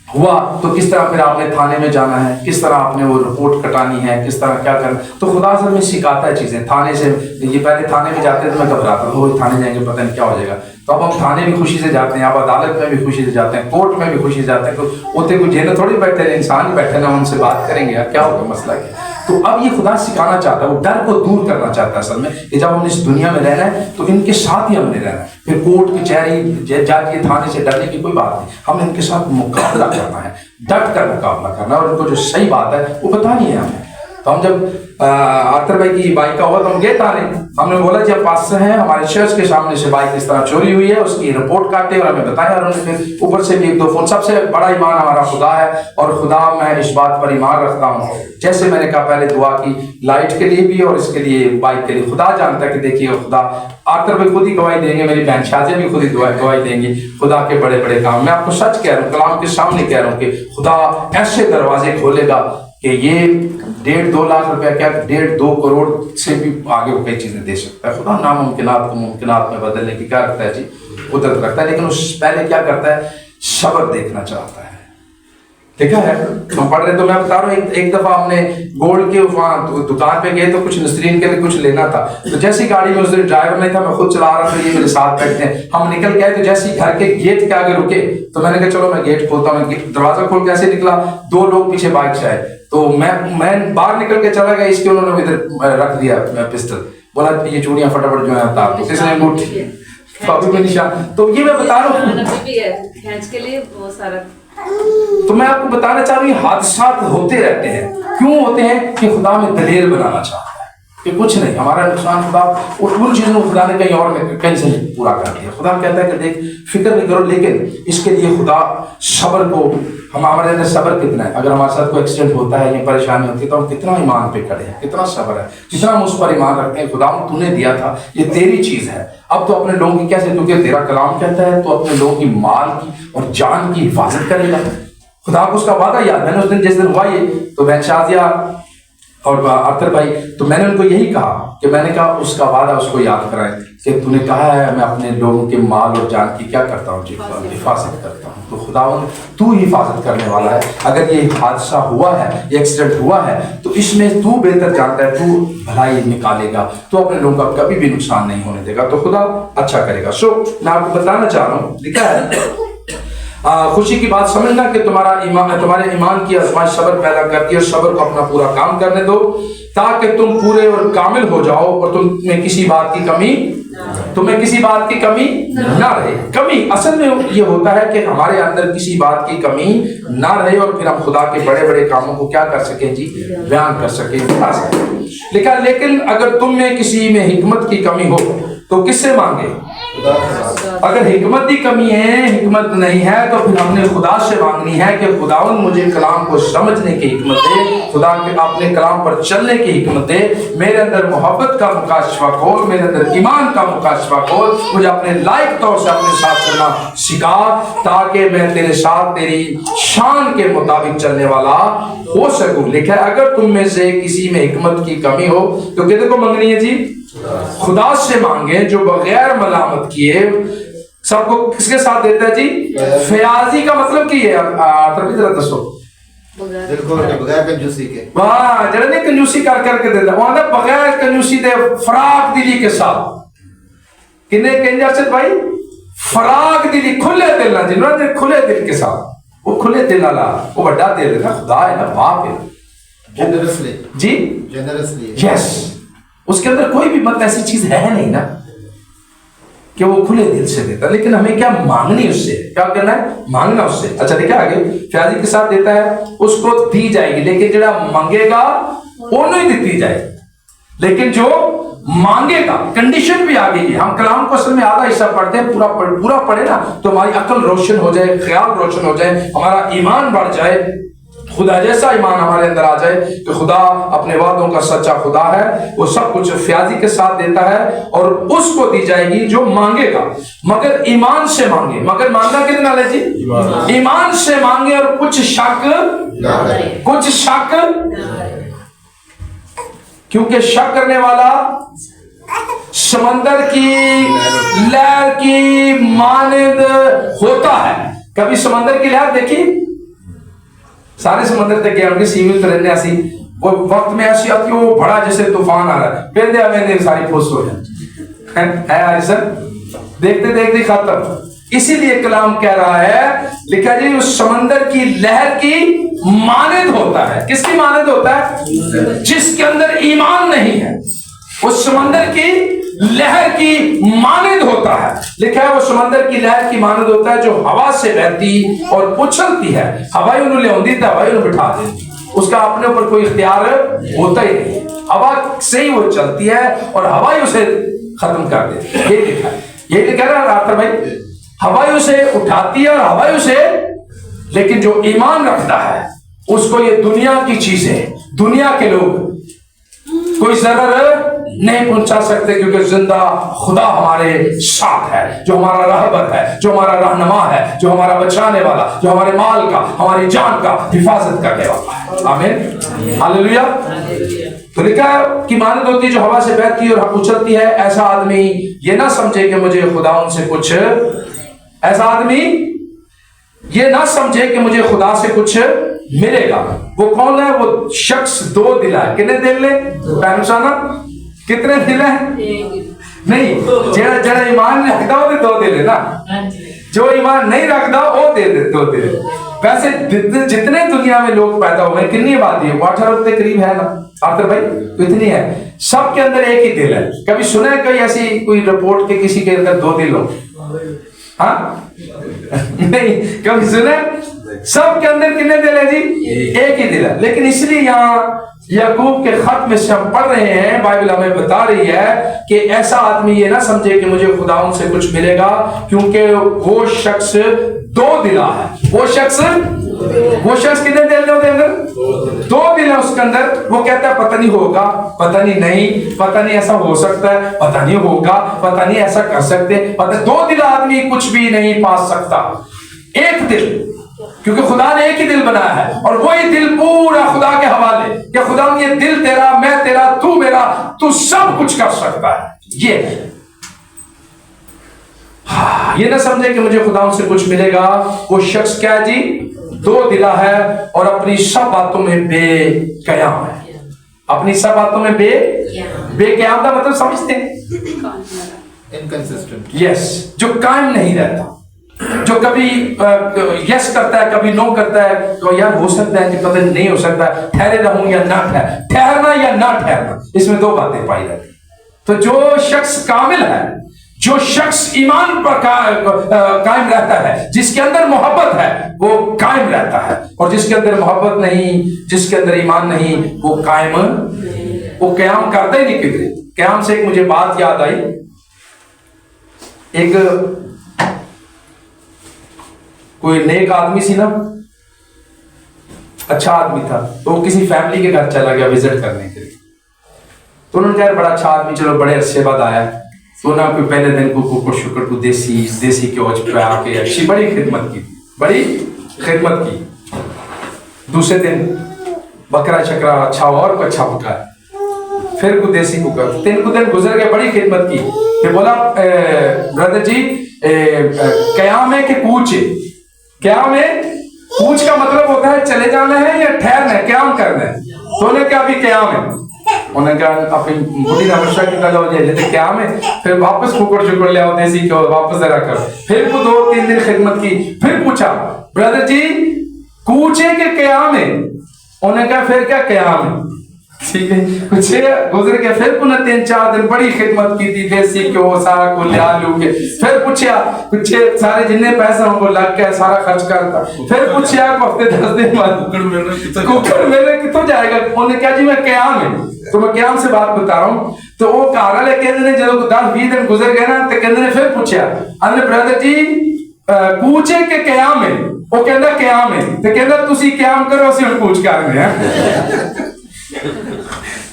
ہوا تو کس طرح پھر آپ نے تھانے میں جانا ہے, کس طرح آپ نے وہ رپورٹ کٹانی ہے, کس طرح کیا کرنا. تو خدا سے ہمیں سکھاتا ہے چیزیں. تھانے سے یہ پہلے تھانے میں جاتے تھے, میں گھبراتا تھا, وہ تھانے جائیں گے پتہ نہیں کیا ہو جائے گا. تو اب ہم تھانے بھی خوشی سے جاتے ہیں, اب عدالت میں بھی خوشی سے جاتے ہیں, کورٹ میں بھی خوشی سے جاتے ہیں. ہوتے کوئی جیل تھوڑی بیٹھے ہیں, انسان ہی بیٹھے نا, ان سے بات کریں گے کیا ہوگا مسئلہ کیا. تو اب یہ خدا سکھانا چاہتا ہے, وہ ڈر کو دور کرنا چاہتا ہے اصل میں, کہ جب ہم نے اس دنیا میں رہنا ہے تو ان کے ساتھ ہی ہم نے رہنا ہے. پھر کورٹ کچہری جج کے تھانے سے ڈرنے کی کوئی بات نہیں, ہم ان کے ساتھ مقابلہ کرنا ہے, ڈٹ کر مقابلہ کرنا ہے, اور ان کو جو صحیح بات ہے وہ بتانی ہے ہمیں. تو ہم جب آرتر بھائی کی بائک کا ہوا تو ہم گئے تھانے, ہم نے بولا جب پاس سے ہیں ہمارے چرچ کے سامنے سے بائک اس طرح چوری ہوئی ہے, اس کی رپورٹ کاٹے اور ہمیں بتایا, اور انہوں نے پھر اوپر سے بھی 1-2 فون. سب سے بڑا ایمان ہمارا خدا ہے, اور خدا میں اس بات پر ایمان رکھتا ہوں, جیسے میں نے کہا پہلے دعا کی لائٹ کے لیے بھی اور اس کے لیے بائک کے لیے. خدا جانتا ہے کہ دیکھیے خدا, آرتر بھائی خود ہی گواہی دیں گے, میری بہن شازیہ بھی خود ہی گواہی دیں گی, خدا کے بڑے بڑے کام. میں آپ کو سچ کہہ رہا ہوں, کلام کے سامنے کہہ رہا ہوں کہ خدا ایسے دروازے کھولے گا کہ یہ 1.5-2 لاکھ روپیہ کیا 1.5-2 کروڑ سے بھی آگے وہ کئی چیزیں دے سکتا ہے. خدا ناممکنات کو ممکنات میں بدلنے کی کیا رکھتا ہے جی, قدرت رکھتا ہے. لیکن اس پہلے کیا کرتا ہے, صبر دیکھنا چاہتا ہے. دیکھا ہے ہم پڑھ رہے, تو میں بتا رہا ہوں ایک دفعہ ہم نے گولڈ کے وہاں دکان پہ گئے تو کچھ نسرین کے لیے کچھ لینا تھا. تو جیسی گاڑی میں اس دن ڈرائیور نہیں تھا, میں خود چلا رہا تھا, یہ میرے ساتھ بیٹھتے ہیں. ہم نکل گئے تو جیسے گھر کے گیٹ کے آگے رکے تو میں نے کہا چلو میں گیٹ کھولتا ہوں. دروازہ کھول کے ایسے نکلا, 2 لوگ پیچھے بائک سے آئے, تو میں باہر نکل کے چلا گیا, اس کے انہوں نے ادھر رکھ دیا پسٹل, بولا یہ چوڑیاں فٹافٹ جو ہے تار کس نے لوٹ نشان. تو یہ میں بتا رہا ہوں, تو میں آپ کو بتانا چاہ رہا ہوں یہ حادثات ہوتے رہتے ہیں. کیوں ہوتے ہیں؟ کہ خدا میں دلیر بنانا چاہتا ہے کہ کچھ نہیں, ہمارا نقصان خدا ان چیزوں کو خدا نے کہیں اور میں کہیں سے پورا کر دیا. خدا کہتا ہے کہ دیکھ فکر نہیں کرو, لیکن اس کے لیے خدا صبر کو, ہمارے اندر صبر کتنا ہے. اگر ہمارے ساتھ کوئی ایکسیڈنٹ ہوتا ہے یا پریشانی ہوتی ہے تو ہم کتنا ایمان پہ کھڑے ہیں, کتنا صبر ہے, کتنا ہم اس پر ایمان رکھتے ہیں. خدا تو نے دیا تھا, یہ تیری چیز ہے, اب تو اپنے لوگوں کی کیسے, کیونکہ تیرا کلام کہتا ہے تو اپنے لوگوں کی مال کی اور جان کی حفاظت کرے گا. خدا کو اس کا وعدہ یاد. میں نے اس دن جس دن ہوا یہ, تو بہن شازیہ اور آرتر بھائی, تو میں نے ان کو یہی کہا کہ میں نے کہا اس کا وعدہ اس کو یاد کرائیں کہ تو نے کہا ہے میں اپنے لوگوں کے مال اور جان کی کیا کرتا ہوں جی, حفاظت کرتا ہوں. تو خدا تو حفاظت کرنے والا ہے. اگر یہ حادثہ ہوا ہے, یہ ایکسیڈنٹ ہوا ہے, تو اس میں تو بہتر جانتا ہے, تو بھلائی نکالے گا, تو اپنے لوگوں کا کبھی بھی نقصان نہیں ہونے دے گا, تو خدا اچھا کرے گا. سو میں آپ کو بتانا چاہ رہا ہوں, لکھا ہے خوشی کی بات سمجھنا کہ تمہارے ایمان کی آزمائش صبر پیدا کرتی ہے, اور صبر کو اپنا پورا کام کرنے دو تاکہ تم پورے اور کامل ہو جاؤ, اور تمہیں کسی بات کی کمی نہ رہے. کمی اصل میں یہ ہوتا ہے کہ ہمارے اندر کسی بات کی کمی نہ رہے, اور پھر ہم خدا کے بڑے بڑے کاموں کو کیا کر سکیں جی, بیان کر سکیں, بتا سکیں. لیکن اگر تم میں کسی میں حکمت کی کمی ہو تو کس سے مانگے, اگر حکمت کی کمی ہے، حکمت نہیں ہے، تو پھر ہم نے خدا سے مانگنی ہے کہ خداوند مجھے کلام کو سمجھنے کی حکمت دے، خدا کے اپنے کلام پر چلنے کی حکمت دے، میرے اندر محبت کا مکاشفہ کھول، میرے اندر ایمان کا مکاشفہ کھول، مجھے اپنے لائق طور سے اپنے ساتھ چلنا سکھا، تاکہ میں تیرے ساتھ تیری شان کے مطابق چلنے والا ہو سکوں۔ لکھا ہے اگر تم میں سے کسی میں حکمت کی کمی ہو تو کدھر کو مانگنی ہے جی؟ خدا سے مانگے جو بغیر ملامت کیے سب کو کس کے ساتھ دیتا ہے جی؟ فیاضی کا مطلب کی ہے؟ تربیت ذرا دسو بغیر کنجوسی کے، واہ جڑے نے کنجوسی کر کر کے دیتا وہ آدھا بغیر کنجوسی دے فراغ دلی کے ساتھ کنے کہیں جارسد بھائی فراغ دلی کھلے دل نہ جنہوں نے کھلے دل کے ساتھ وہ کھلے دل نہ وہ بڑا دل ہے نا خدا ہے نا باپ ہے جنرسلی جی جنرسلی یس اس کے اندر کوئی بھی مت ایسی چیز ہے نہیں نا کہ وہ کھلے دل سے دیتا، لیکن ہمیں کیا مانگنی اس سے، کیا کرنا ہے؟ مانگنا اس سے۔ اچھا دیکھیں آگے فیاضی کے ساتھ دیتا ہے اس کو دی جائے گی، لیکن جڑا مانگے گا انہوں ہی دیتی جائے گی، لیکن جو مانگے گا کنڈیشن بھی آگے گی۔ ہم کلام کو اصل میں آدھا حصہ پڑھتے ہیں، پورا پڑھے نا تو ہماری عقل روشن ہو جائے، خیال روشن ہو جائے، ہمارا ایمان بڑھ جائے، خدا جیسا ایمان ہمارے اندر آ جائے کہ خدا اپنے وعدوں کا سچا خدا ہے، وہ سب کچھ فیاضی کے ساتھ دیتا ہے اور اس کو دی جائے گی جو مانگے گا، مگر ایمان سے مانگے۔ مگر مانگنا کتنا ہے جی؟ ایمان سے مانگے اور کچھ شک کیونکہ شک کرنے والا سمندر کی لہر کی مانند ہوتا ہے۔ کبھی سمندر کی لہر دیکھی؟ سارے سمندر تک گیا ان کے سیویل ترنے ایسی وہ وقت میں ایسی آتی وہ بڑا جیسے طوفان آ رہا ہے، پھر دیا میں نے ساری پھوس ہو جائے ہے آج سر دیکھتے دیکھتے ختم۔ اسی لیے کلام کہہ رہا ہے، لکھا جی اس سمندر کی لہر کی مانند ہوتا ہے۔ کس کی مانند ہوتا ہے؟ جس کے اندر ایمان نہیں ہے، اس سمندر کی لہر کی مانند ہوتا ہے۔ لکھا ہے وہ سمندر کی لہر کی مانند ہوتا ہے جو ہوا سے بہتی اور اچھلتی ہے، ہوائی انہوں لے ہوندی تھا، ہوائی انہوں بٹھا دیتی، اس کا اپنے اوپر کوئی اختیار ہوتا ہی نہیں، ہوا سے ہی وہ چلتی ہے اور ہوائی اسے ختم کر دیتی ہے۔ یہ لکھا ہے رابطہ بھائی، ہوائی اسے اٹھاتی ہے اور ہوائی اسے، لیکن جو ایمان رکھتا ہے اس کو یہ دنیا کی چیزیں، دنیا کے لوگ کوئی ضرر نہیں پہنچا سکتے، کیونکہ زندہ خدا ہمارے ساتھ ہے، جو ہمارا رہبر ہے، جو ہمارا رہنما ہے، جو ہمارا بچانے والا، جو ہمارے مال کا، ہماری جان کا حفاظت کرنے والا ہے۔ آمین ہاللیلویہ۔ تو لکھا ہے کہ مانند ہوتی جو ہوا سے بہتی اور اچھلتی ہے، ایسا آدمی یہ نہ سمجھے کہ مجھے خدا ان سے کچھ، ایسا آدمی یہ نہ سمجھے کہ مجھے خدا سے کچھ ملے گا۔ وہ کون ہے؟ وہ شخص دو دلا ہے۔ کتنے دل لے پہنچانا؟ کتنے دل ہیں؟ نہیں، جڑا ایمان رکھتا وہ دو دل ہے نا، جو ایمان نہیں رکھتا وہ دے دو دل۔ ویسے جتنے دنیا میں لوگ پیدا ہوئے کتنی آبادی ہے؟ 8 ارب کے قریب ہے نا آخر بھائی، تو اتنی ہے، سب کے اندر ایک ہی دل ہے۔ کبھی سنا ہے کوئی ایسی کوئی رپورٹ کہ کسی کے اندر 2 دل ہو؟ ہاں نہیں، کبھی سنا ہے؟ سب کے اندر کتنے دل ہے جی؟ ایک ہی دل ہے۔ لیکن اس لیے یہاں یعقوب کے خط میں سے ہم پڑھ رہے ہیں، بائبل ہمیں بتا رہی ہے کہ ایسا آدمی یہ نہ سمجھے کہ مجھے خدا ان سے کچھ ملے گا، کیونکہ وہ شخص 2 دلا ہے۔ وہ شخص کتنے دل ہے؟ 2 دل ہے اس کے اندر۔ وہ کہتا ہے پتہ نہیں ہوگا، پتہ نہیں، پتہ نہیں ایسا ہو سکتا ہے، پتہ نہیں ہوگا، پتہ نہیں ایسا کر سکتے، پتہ 2 دل آدمی کچھ بھی نہیں پا سکتا۔ ایک دل، کیونکہ خدا نے ایک ہی دل بنایا ہے اور وہی دل پورا خدا کے حوالے کہ خدا یہ دل تیرا، میں تیرا، تو میرا، تو سب کچھ کر سکتا ہے۔ یہ یہ نہ سمجھے کہ مجھے خدا ان سے کچھ ملے گا۔ وہ شخص کیا جی؟ 2 دلا ہے اور اپنی سب باتوں میں بے قیام ہے۔ اپنی سب باتوں میں بے قیام کا مطلب سمجھتے ہیں؟ انکنسسٹنٹ، یس، جو قائم نہیں رہتا، جو کبھی یس کرتا ہے کبھی نو کرتا ہے، تو یار ہو سکتا ہے کہ پتہ نہیں ہو سکتا، ٹھہرے رہوں یا نہ ٹھہرنا یا نہ ٹھہرنا، اس میں 2 باتیں پائی جاتی۔ تو جو شخص کامل ہے، جو شخص ایمان پر قائم رہتا ہے، جس کے اندر محبت ہے وہ قائم رہتا ہے، اور جس کے اندر محبت نہیں، جس کے اندر ایمان نہیں، وہ قیام کرتا ہی نہیں۔ کدھر قیام سے ایک مجھے بات یاد آئی، एक कोई नेक आदमी सी ना, अच्छा आदमी था, तो वो किसी फैमिली के घर चला गया विजिट करने के लिए। तो उन्होंने कहा बड़ा अच्छा आदमी, चलो बड़े अरसे बाद आया, तो ना कोई पहले दिन को कुकर शुक्र को देसी के औज पे आके अच्छी बड़ी खिदमत की। दूसरे दिन बकरा चकरा अच्छा और को अच्छा पकाया, फिर को देसी कुकर, 3 दिन गुजर गए, बड़ी खिदमत की। फिर बोला ब्रदर जी क़याम है कि कूच है? क़याम है, कूच का मतलब होता है चले जाना है या ठहरना है, क़याम करना है। तो उन्होंने कहा अभी क़याम है। उन्होंने कहा अपनी बुढ़ी नमस्कार की तरह हो जाए क़याम है, फिर वापस कुकर शुक्र ले आओ देसी के, वापस जरा करो। फिर को 2-3 दिन खिदमत की, फिर पूछा ब्रदर जी कूच है कि क़याम है? उन्होंने कहा फिर क्या क़याम है, ठीक है। कुछ गुजर गया, फिर पुनः 3-4 दिन बड़ी खिदमत की थी, देसी क्यों सारा को ले आलू के। फिर पूछा कुछ सारे जितने पैसा उनको लग गया सारा खर्च करता। फिर पूछा हफ्ते 10 दिन बाद कुकर मेरे कितों जाएगा? उन्होंने कहा जी मैं क़याम है, तो मैं क़याम से बात बता रहा हूँ। तो वो घर वाले कहते ने जब 10-20 दिन गुजर गए ना, तो कहते ने फिर पूछा अरे ब्रदर जी कूचे के क़याम है? वो कहता क़याम है। तो कहता तुसी क़याम करो, असी हम कूच कर रहे हैं।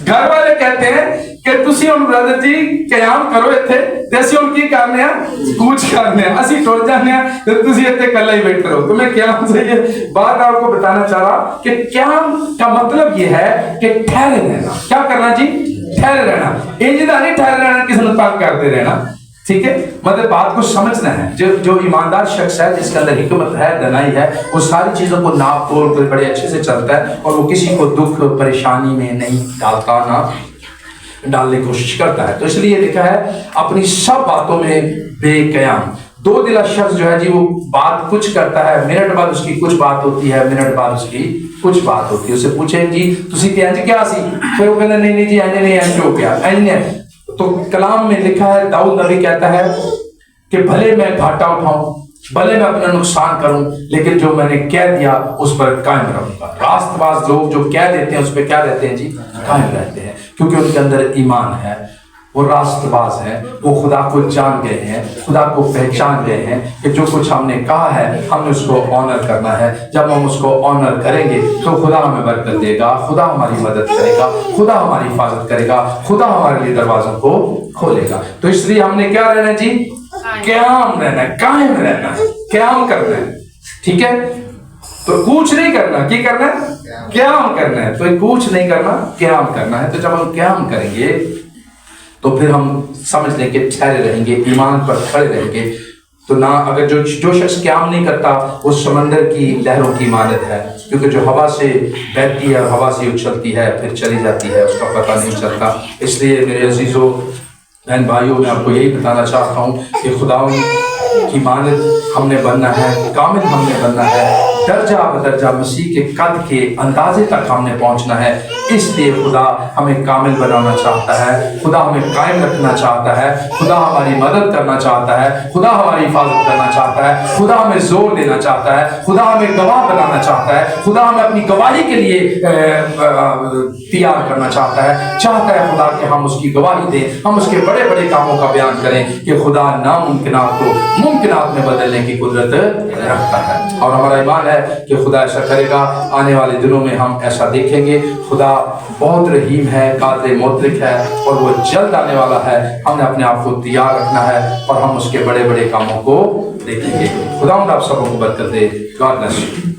घर वाले कहते हैं कि तुसी हम ब्रदर जी क़याम करो इत्थे, ते असी हम की करने हैं, कूच करने हैं, असी टुर जाने हैं, तो तुसी इत्थे कल्ला ही बैठे रहो। तो मैं क़याम से ये बात आपको बताना चाह रहा कि क़याम का मतलब ये है कि ठहरे रहना। क्या करना जी? ठहरे रहना। इंजदा नहीं ठहरे रहना, किसी ने तंग करते रहना, ठीक है। मतलब बात को समझना है। जो ईमानदार शख्स है, जिसके अंदर हिकमत है, दनाई है, वो सारी चीजों को नाप तोल कर बड़े अच्छे से चलता है, और वो किसी को दुख परेशानी में नहीं डालता, ना डालने की कोशिश करता है। तो इसलिए लिखा है अपनी सब बातों में बेक़याम। 2 दिला शख्स जो है जी, वो बात कुछ करता है, मिनट बाद उसकी कुछ बात होती है, मिनट बाद उसकी कुछ बात होती है। उससे पूछे जी तुसी ते इंज क्या सी? फिर वो कहता नहीं जी इंज हो गया, इंज। तो कलाम में लिखा है, दाऊद नबी कहता है कि भले मैं घाटा उठाऊं, भले मैं अपना नुकसान करूं, लेकिन जो मैंने कह दिया उस पर कायम रहूंगा। रास्तबाज लोग जो कह देते हैं उस पर क्या रहते हैं जी? कायम रहते हैं, क्योंकि उनके अंदर ईमान है, वो रास्तबाज है, वो खुदा को जान गए हैं, खुदा को पहचान गए हैं कि जो कुछ हमने कहा है हमने उसको ऑनर करना है। जब हम उसको ऑनर करेंगे तो खुदा हमें बरकत देगा, खुदा हमारी मदद करेगा, खुदा हमारी हिफाजत करेगा, खुदा हमारे लिए दरवाजों को खोलेगा। तो इसलिए हमने क्या रहना जी? क़याम रहना है, कायम रहना है, क़याम करना है, ठीक है। तो कूच नहीं करना, क्या करना है? क़याम करना है। तो कूच नहीं करना, क़याम करना है। तो जब हम क़याम करेंगे तो फिर हम समझ लें कि ठहरे रहेंगे, ईमान पर खड़े रहेंगे। तो ना अगर जो शख्स क़याम नहीं करता, वो समंदर की लहरों की मानद है, क्योंकि जो हवा से बहती है, हवा से उछलती है, फिर चली जाती है, उसका पता नहीं चलता। इसलिए मेरे अजीजों बहन भाइयों, मैं आपको यही बताना चाहता हूँ कि खुदा की मानद हमने बनना है, कामिल हमने बनना है, दर्जा बदर्जा मसीह के कद के अंदाजे तक हमने पहुंचना है। इसलिए खुदा हमें कामिल बनाना चाहता है, खुदा हमें कायम रखना चाहता है, खुदा हमारी मदद करना चाहता है, खुदा हमारी हिफाजत करना चाहता है, खुदा हमें जोर देना चाहता है, खुदा हमें गवाह बनाना चाहता है, खुदा हमें अपनी गवाही के लिए तैयार करना चाहता है खुदा कि हम उसकी गवाही दें, हम उसके बड़े बड़े कामों का बयान करें कि खुदा नामुमकिनात को मुमकिनात में बदलने की कुदरत रखता है। और हमारा ईमान है कि खुदा ऐसा करेगा। आने वाले दिनों में हम ऐसा देखेंगे। खुदा बहुत रहीम है, कादिर मुद्रिक है, और वो जल्द आने वाला है। हमने अपने आप को तैयार रखना है और हम उसके बड़े बड़े कामों को देखेंगे। खुदा आप सबको बरकत दे। God bless you.